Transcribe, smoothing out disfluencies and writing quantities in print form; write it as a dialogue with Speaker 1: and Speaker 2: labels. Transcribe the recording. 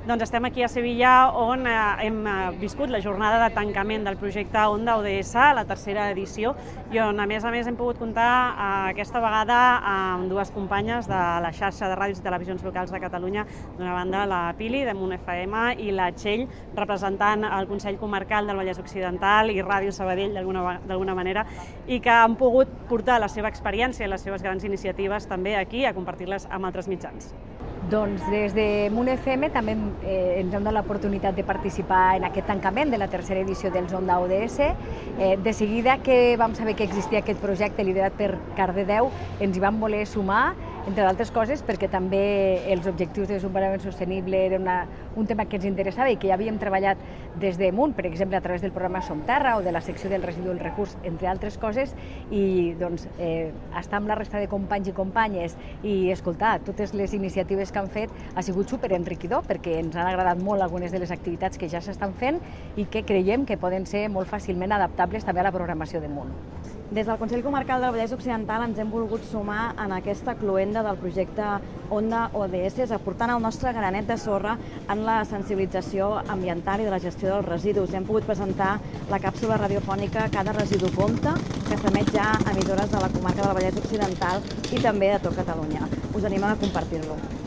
Speaker 1: Doncs estem aquí a Sevilla on hem viscut la jornada de tancament del projecte Onda ODS, la tercera edició, i on a més hem pogut comptar aquesta vegada amb dues companyes de la xarxa de ràdios i televisions locals de Catalunya, d'una banda la Pili de Munt FM i la Txell, representant el Consell Comarcal del Vallès Occidental i Ràdio Sabadell d'alguna manera, i que han pogut portar la seva experiència i les seves grans iniciatives també aquí a compartir-les amb altres mitjans.
Speaker 2: Doncs des de Munt FM també ens hem donat l'oportunitat de participar en aquest tancament de la tercera edició dels Onda ODS. De seguida que vam saber que existia aquest projecte liderat per Cardedeu, ens hi vam voler sumar, entre altres coses perquè també els objectius de desenvolupament sostenible eren un tema que ens interessava i que ja havíem treballat des de Munt, per exemple, a través del programa Som Terra o de la secció del residu del recurs, entre altres coses, i doncs estar amb la resta de companys i companyes i escoltar totes les iniciatives que han fet ha sigut superenriquidor perquè ens han agradat molt algunes de les activitats que ja s'estan fent i que creiem que poden ser molt fàcilment adaptables també a la programació de Munt.
Speaker 3: Des del Consell Comarcal del Vallès Occidental ens hem volgut sumar en aquesta cloenda del projecte Onda ODS, aportant el nostre granet de sorra en la sensibilització ambiental i de la gestió dels residus. Hem pogut presentar la càpsula radiofònica Cada residu compta, que s'emet ja a emissores de la comarca del Vallès Occidental i també de tot Catalunya. Us animem a compartir-lo.